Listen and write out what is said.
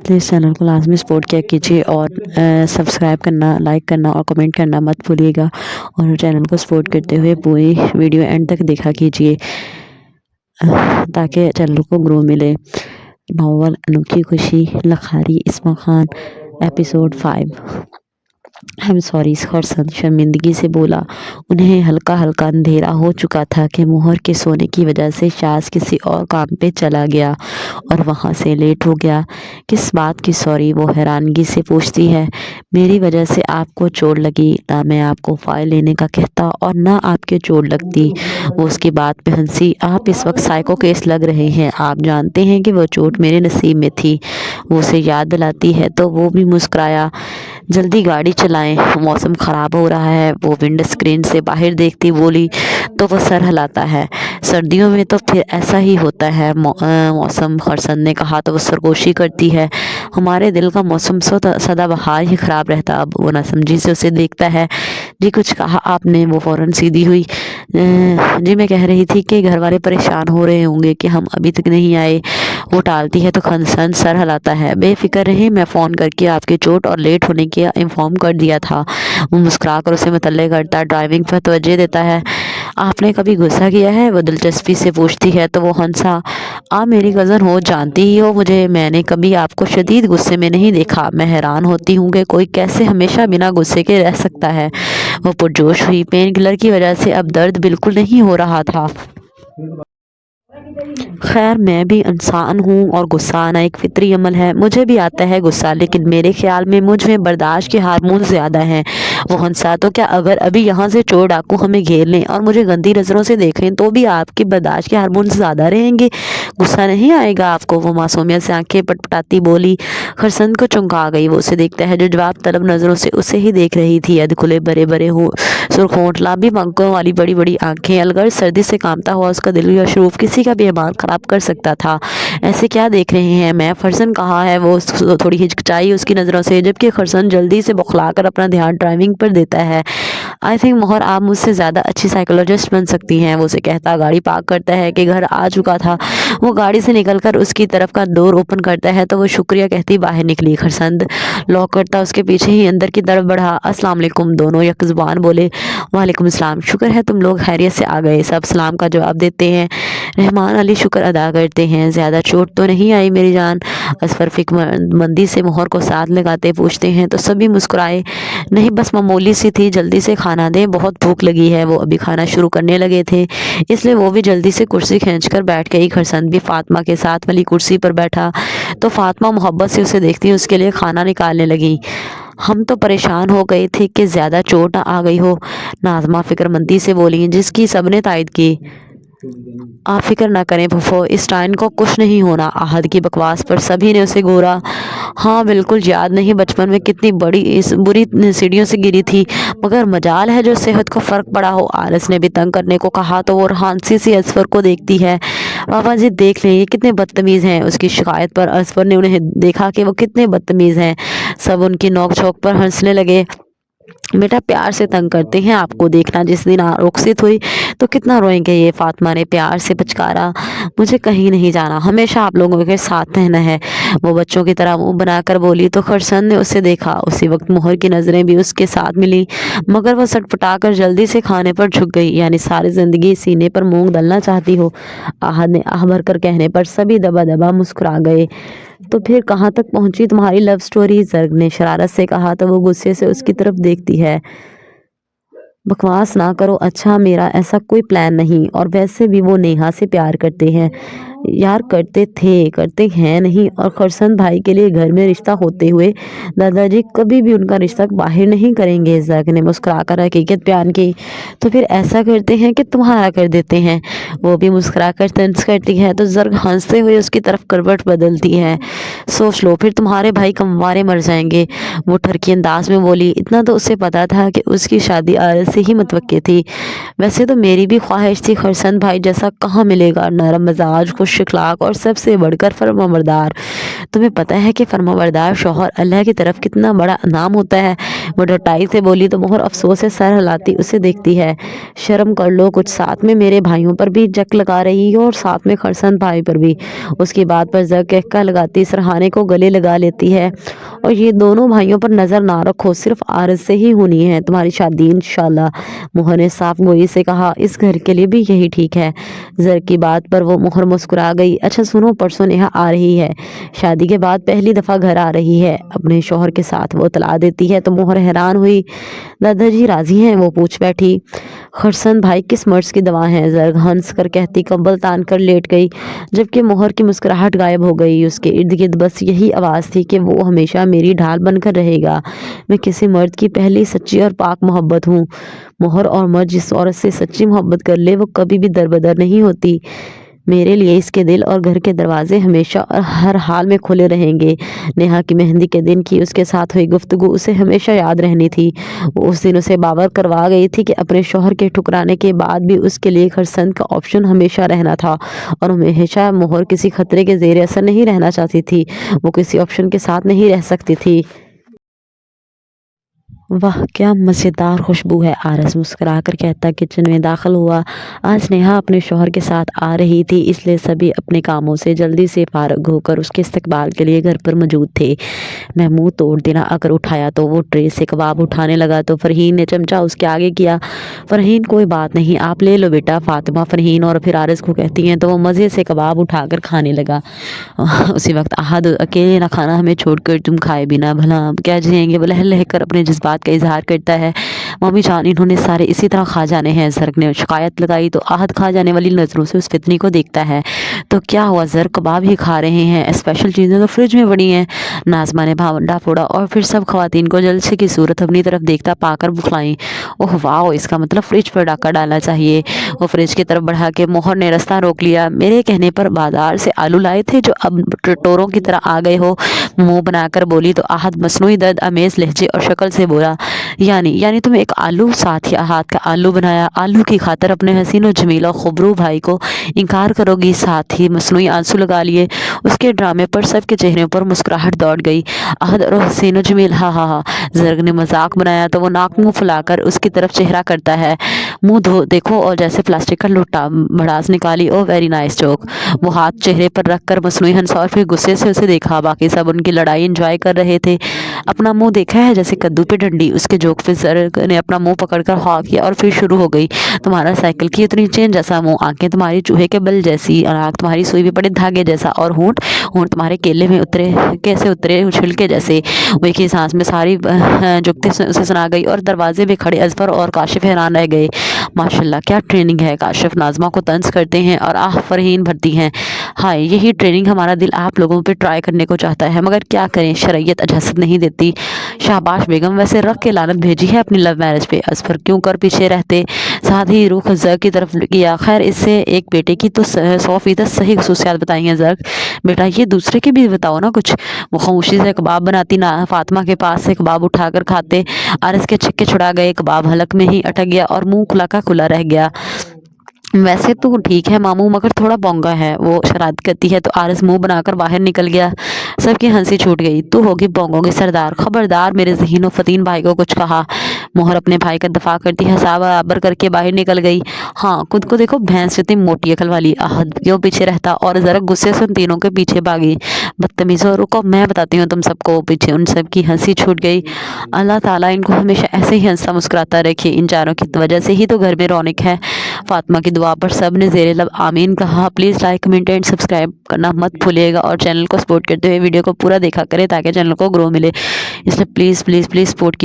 Please channel کو لازمی support کیا کیجیے اور سبسکرائب کرنا، لائک کرنا اور کمنٹ کرنا مت بھولیے گا، اور چینل کو سپورٹ کرتے ہوئے پوری ویڈیو اینڈ تک دیکھا کیجیے تاکہ چینل کو گرو ملے۔ ناول انوکھی خوشی، لکھاری اسما خان، ایپیسوڈ 5۔ سوری خرسند شرمندگی سے بولا۔ انہیں ہلکا ہلکا اندھیرا ہو چکا تھا کہ مہر کے سونے کی وجہ سے شاز کسی اور کام پہ چلا گیا اور وہاں سے لیٹ ہو گیا۔ کس بات کی سوری؟ وہ حیرانگی سے پوچھتی ہے۔ میری وجہ سے آپ کو چوٹ لگی، نہ میں آپ کو فائل لینے کا کہتا اور نہ آپ کے چوٹ لگتی۔ وہ اس کی بات پہ ہنسی۔ آپ اس وقت سائیکو کیس لگ رہے ہیں، آپ جانتے ہیں کہ وہ چوٹ میرے نصیب میں تھی۔ وہ اسے یاد دلاتی ہے تو وہ بھی مسکرایا۔ جلدی گاڑی چلائیں، موسم خراب ہو رہا ہے۔ وہ ونڈو اسکرین سے باہر دیکھتی بولی تو وہ سر ہلاتا ہے۔ سردیوں میں تو پھر ایسا ہی ہوتا ہے موسم، خرسند نے کہا تو وہ سرگوشی کرتی ہے۔ ہمارے دل کا موسم سدا بہار ہی خراب رہتا۔ اب وہ ناسمجھی سے اسے دیکھتا ہے۔ جی کچھ کہا آپ نے؟ وہ فوراً سیدھی ہوئی۔ جی میں کہہ رہی تھی کہ گھر والے پریشان ہو رہے ہوں گے کہ ہم ابھی تک نہیں آئے۔ وہ ٹالتی ہے تو خرسند سر ہلاتا ہے۔ بے فکر رہیں، میں فون کر کے آپ کے چوٹ اور لیٹ ہونے کی انفارم کر دیا تھا۔ وہ مسکرا کر اسے مطلع کرتا، ڈرائیونگ پر توجہ دیتا ہے۔ آپ نے کبھی غصہ کیا ہے؟ وہ دلچسپی سے پوچھتی ہے تو وہ ہنسا۔ آپ میری کزن ہو، جانتی ہی ہو مجھے، میں نے کبھی آپ کو شدید غصے میں نہیں دیکھا۔ میں حیران ہوتی ہوں کہ کوئی کیسے ہمیشہ بنا غصے کے رہ سکتا ہے۔ وہ پرجوش ہوئی۔ پین کلر کی وجہ سے اب درد بالکل نہیں ہو رہا تھا۔ خیر میں بھی انسان ہوں اور غصہ آنا ایک فطری عمل ہے۔ مجھے بھی آتا ہے غصہ، لیکن میرے خیال میں مجھ میں برداشت کے ہارمون زیادہ ہیں۔ وہ ہنسا۔ تو کیا اگر ابھی یہاں سے چور ڈاکو ہمیں گھیر لیں اور مجھے گندی نظروں سے دیکھیں تو بھی آپ کی برداشت کے ہارمون زیادہ رہیں گے؟ غصہ نہیں آئے گا آپ کو؟ وہ معصومیت سے آنکھیں پٹپٹاتی بولی۔ خرسند کو چونک آ گئی۔ وہ اسے دیکھتا ہے جو جواب طلب نظروں سے اسے ہی دیکھ رہی تھی۔ ادھ کھلے بڑے بڑے سرخ ہونٹ، لمبی پنکھوں والی بڑی بڑی آنکھیں۔ الگر سردی سے کانپتا ہوا اس کا دل یا شروف کسی کا بھی ایمان خراب کر سکتا تھا۔ ایسے کیا دیکھ رہے ہیں؟ میں فرزن کہا ہے۔ وہ تھوڑی ہچکچائی اس کی نظروں سے، جبکہ خرسند جلدی سے بوکھلا کر اپنا دھیان ڈرائیونگ پر دیتا ہے۔ آئی تھنک مہر آپ مجھ سے زیادہ اچھی سائیکولوجسٹ بن سکتی ہیں، وہ اسے کہتا گاڑی پارک کرتا ہے کہ گھر آ چکا تھا۔ وہ گاڑی سے نکل کر اس کی طرف کا ڈور اوپن کرتا ہے تو وہ شکریہ کہتی باہر نکلی۔ خرسند لاک کرتا اس کے پیچھے ہی اندر کی طرف بڑھا۔ السلام علیکم، دونوں یک زبان بولے۔ وعلیکم السلام، شکر ہے تم لوگ خیریت سے آ گئے۔ سب سلام کا جواب دیتے ہیں۔ رحمان علی شکر ادا کرتے ہیں۔ زیادہ چوٹ تو نہیں آئی میری جان؟ اصفر فکر مندی سے مہر کو ساتھ لگاتے پوچھتے ہیں تو سبھی مسکرائے۔ نہیں بس معمولی سی تھی، جلدی سے کھانا دیں، بہت بھوک لگی ہے۔ وہ ابھی کھانا شروع کرنے لگے تھے، اس لیے وہ بھی جلدی سے کرسی کھینچ کر بیٹھ گئی۔ خرسند بھی فاطمہ کے ساتھ والی کرسی پر بیٹھا تو فاطمہ محبت سے اسے دیکھتی اس کے لیے کھانا نکالنے لگی۔ ہم تو پریشان ہو گئے تھے کہ زیادہ چوٹ نہ آ گئی ہو، ناظمہ فکر مندی سے بولی، جس کی سب نے تائید کی۔ آپ فکر نہ کریں پھوپھو، اس ٹائن کو کچھ نہیں ہونا۔ احد کی بکواس پر سبھی نے اسے گورا۔ ہاں بالکل یاد نہیں بچپن میں کتنی بری سیڑھیوں سے گری تھی، مگر مجال ہے جو صحت کو فرق پڑا ہو۔ آرس نے بھی تنگ کرنے کو کہا تو وہ ہانسی سی اصفر کو دیکھتی ہے۔ بابا جی دیکھ لیں یہ کتنے بدتمیز ہیں۔ اس کی شکایت پر اصفر نے انہیں دیکھا کہ وہ کتنے بدتمیز ہیں۔ سب ان کی نوک جھونک پر ہنسنے لگے۔ بیٹا پیار سے تنگ کرتے ہیں آپ کو، دیکھنا جس دن رخصت ہوئی تو کتنا روئیں گے یہ۔ فاطمہ نے پیار سے پچکارا۔ مجھے کہیں نہیں جانا، ہمیشہ آپ لوگوں کے ساتھ رہنا ہے، وہ بچوں کی طرح منہ بنا کر بولی تو خرسند نے اسے دیکھا۔ اسی وقت مہر کی نظریں بھی اس کے ساتھ ملی، مگر وہ سٹ پٹا کر جلدی سے کھانے پر جھک گئی۔ یعنی ساری زندگی سینے پر مونگ ڈالنا چاہتی ہو؟ احد نے آہ بھر کر کہنے پر سبھی دبا دبا مسکرا گئے۔ تو پھر کہاں تک پہنچی تمہاری لو سٹوری؟ زرگ نے شرارت سے کہا تو وہ غصے سے اس کی طرف دیکھتی ہے۔ بکواس نہ کرو، اچھا میرا ایسا کوئی پلان نہیں، اور ویسے بھی وہ نیہا سے پیار کرتے ہیں۔ یار کرتے تھے، کرتے ہیں نہیں، اور خرسند بھائی کے لیے گھر میں رشتہ ہوتے ہوئے دادا جی کبھی بھی ان کا رشتہ باہر نہیں کریں گے۔ زرگ نے مسکرا کر حقیقت بیان کی۔ تو پھر ایسا کرتے ہیں کہ تمہارا کر دیتے ہیں، وہ بھی مسکرا کر طنز کرتی ہے تو زرگ ہنستے ہوئے اس کی طرف کروٹ بدلتی ہے۔ سوچ لو پھر تمہارے بھائی کموارے مر جائیں گے، وہ ٹھرکی انداز میں بولی۔ اتنا تو اسے پتا تھا کہ اس کی شادی آرس سے ہی متوقع تھی۔ ویسے تو میری بھی خواہش تھی، خرسند بھائی جیسا کہاں ملے گا، نرم مزاج، خوش اخلاق اور سب سے بڑھ کر فرمانبردار۔ تمہیں پتہ ہے کہ فرمانبردار شوہر اللہ کی طرف کتنا بڑا انعام ہوتا ہے؟ وہ ڈٹائی سے بولی تو مہر افسوس سے سر ہلاتی اسے دیکھتی ہے۔ شرم کر لو کچھ، ساتھ میں میرے بھائیوں پر بھی جک لگا رہی ہو اور ساتھ میں خرسند بھائی پر بھی۔ اس کی بات پر زر کہکا لگاتی سرہانے کو گلے لگا لیتی ہے، اور یہ دونوں بھائیوں پر نظر نہ رکھو، صرف عارض سے ہی ہونی ہے تمہاری شادی انشاءاللہ۔ مہر نے صاف گوئی سے کہا، اس گھر کے لیے بھی یہی ٹھیک ہے۔ زر کی بات پر وہ مہر مسکرا گئی۔ اچھا سنو، پرسوں نیہا آ رہی ہے، شادی کے بعد پہلی دفعہ گھر آ رہی ہے اپنے شوہر کے ساتھ، وہ اطلاع دیتی ہے تو مہر حیران ہوئی۔ دادا جی راضی ہیں؟ وہ پوچھ بیٹھی۔ خرسند بھائی کس مرض کی دوا ہیں؟ زر ہنس کر کہتی کمبل تان کر لیٹ گئی، جبکہ مہر کی مسکراہٹ غائب ہو گئی۔ اس کے ارد گرد بس یہی آواز تھی کہ وہ ہمیشہ میری ڈھال بن کر رہے گا، میں کسی مرد کی پہلی سچی اور پاک محبت ہوں۔ مہر اور مرد جس عورت سے سچی محبت کر لے وہ کبھی بھی دربدر نہیں ہوتی۔ میرے لیے اس کے دل اور گھر کے دروازے ہمیشہ اور ہر حال میں کھلے رہیں گے۔ نیہا کی مہندی کے دن کی اس کے ساتھ ہوئی گفتگو اسے ہمیشہ یاد رہنی تھی۔ وہ اس دن اسے باور کروا گئی تھی کہ اپنے شوہر کے ٹھکرانے کے بعد بھی اس کے لیے خرسند کا آپشن ہمیشہ رہنا تھا، اور ہمیشہ مہر کسی خطرے کے زیر اثر نہیں رہنا چاہتی تھی، وہ کسی آپشن کے ساتھ نہیں رہ سکتی تھی۔ واہ کیا مزیدار خوشبو ہے، عارض مسکرا کر کہتا کچن میں داخل ہوا۔ آج نیہا اپنے شوہر کے ساتھ آ رہی تھی، اس لیے سبھی اپنے کاموں سے جلدی سے فارغ ہو کر اس کے استقبال کے لیے گھر پر موجود تھے۔ میں منہ توڑ دینا اگر اٹھایا تو وہ ٹرے سے کباب اٹھانے لگا تو فرحین نے چمچہ اس کے آگے کیا۔ فرحین کوئی بات نہیں، آپ لے لو بیٹا، فاطمہ فرحین اور پھر عارض کو کہتی ہیں تو وہ مزے سے کباب اٹھا کر کھانے لگا۔ اسی وقت احد اکیلے نہ کھانا ہمیں چھوڑ کر تم کھائے بنا بھلا کیا جئیں گے، وہ لہ لہ کر اپنے جذبات کا اظہار کرتا ہے۔ مامی جان انہوں نے سارے اسی طرح کھا جانے ہیں۔ زرق نے شکایت لگائی تو احد کھا جانے والی نظروں سے اس فتنی کو دیکھتا ہے۔ تو کیا ہوا، زرق کباب ہی کھا رہے ہیں، اسپیشل چیزیں تو فریج میں پڑی ہیں۔ ناظمہ نے بھاونڈا پھوڑا اور پھر سب خواتین کو جلسے کی صورت اپنی طرف دیکھتا پا کر بکھلائیں۔ اوہ واو، اس کا مطلب فریج پر ڈاکہ ڈالنا چاہیے۔ وہ فریج کی طرف بڑھا کے مہر نے رستہ روک لیا۔ میرے کہنے پر بازار سے آلو لائے تھے جو اب ٹوروں کی طرح آ گئے ہو، منہ بنا کر بولی تو احد مصنوعی درد امیز لہجے اور شکل سے بولا، یعنی تم ایک آلو ساتھ ہی ہاتھ کا آلو بنایا، آلو کی خاطر اپنے حسین و جمیل و خبرو بھائی کو انکار کرو گی؟ ساتھ ہی مصنوعی آنسو لگا لیے۔ اس کے ڈرامے پر سب کے چہروں پر مسکراہٹ دوڑ گئی۔ احد اور حسین و جمیل، ہاں ہاں ہاں۔ زرگ نے مذاق بنایا تو وہ ناک منہ پھلا کر اس کی طرف چہرہ کرتا ہے، منہ دھو دیکھو، اور جیسے پلاسٹک کا لوٹا بھڑاس نکالی۔ او ویری نائس جوک۔ وہ ہاتھ چہرے پر رکھ کر مصنوعی ہنسا اور پھر غصے سے اسے دیکھا۔ باقی سب ان کی لڑائی انجوائے کر رہے تھے۔ اپنا منہ دیکھا ہے جیسے کدو پہ ڈنڈی، اس کے جوک پہ زرگ نے اپنا منہ پکڑ کر ہا کیا اور پھر شروع ہو گئی، تمہارا سائیکل کی اتنی چین جیسا منہ، آنکھیں تمہاری چوہے کے بل جیسی، ناک تمہاری سوئی بھی پڑے دھاگے جیسا، اور ہونٹ تمہارے کیلے میں کیسے اترے چھلکے جیسے۔ وہ ایک ہی سانس میں ساری جگتے اسے سنا گئی اور دروازے میں کھڑے اظفر اور کاشف حیران رہ گئے۔ ماشاءاللہ کیا ٹریننگ ہے، کاشف ناظمہ کو طنز کرتے ہیں اور آہ فرحین بھرتی ہیں، ہائے یہی ٹریننگ ہمارا دل آپ لوگوں پہ ٹرائی کرنے کو چاہتا ہے، مگر کیا کریں شرعیت اجازت نہیں دیتی۔ شاباش بیگم، ویسے رکھ کے لعنت بھیجی ہے اپنی لو میرج پہ۔ اظفر کیوں کر پیچھے رہتے، ساتھ ہی رخ زرق کی طرف کیا، خیر اس سے ایک بیٹے کی تو 100% صحیح خصوصیات بتائی ہیں زرق، بیٹا یہ دوسرے کی بھی بتاؤ نا کچھ۔ وہ خاموشی سے کباب بناتی، فاطمہ کے پاس سے کباب اٹھا کر کھاتے، عارض کے چھکے چھڑا گئے، کباب حلق میں ہی اٹک گیا اور منہ کھلا کا کھلا رہ گیا۔ ویسے تو ٹھیک ہے ماموں، مگر تھوڑا بونگا ہے، وہ شرارت کرتی ہے تو عارض منہ بنا کر باہر نکل گیا۔ سب کی ہنسی چھوٹ گئی۔ تو ہوگی بونگوں کی سردار، خبردار میرے ذہین و فطین بھائی کو کچھ کہا۔ مہر اپنے بھائی کا دفاع کرتی حساب برابر کر کے باہر نکل گئی۔ ہاں خود کو دیکھو بھینس جتنی موٹی عقل والی، احد کیوں پیچھے رہتا اور زرق غصے سے ان تینوں کے پیچھے بھاگی۔ بدتمیزوں، رکو میں بتاتی ہوں تم سب کو۔ پیچھے ان سب کی ہنسی چھوٹ گئی۔ اللہ تعالیٰ ان کو ہمیشہ ایسے ہی ہنستا مسکراتا رکھے، ان چاروں کی وجہ سے ہی تو گھر میں رونق ہے۔ فاطمہ کی دعا پر سب نے زیر لب آمین کہا۔ Please like comment and subscribe کرنا مت بھولیے گا، اور چینل کو سپورٹ کرتے ہوئے ویڈیو کو پورا دیکھا کرے تاکہ چینل کو گرو ملے، اس لیے پلیز پلیز پلیز سپورٹ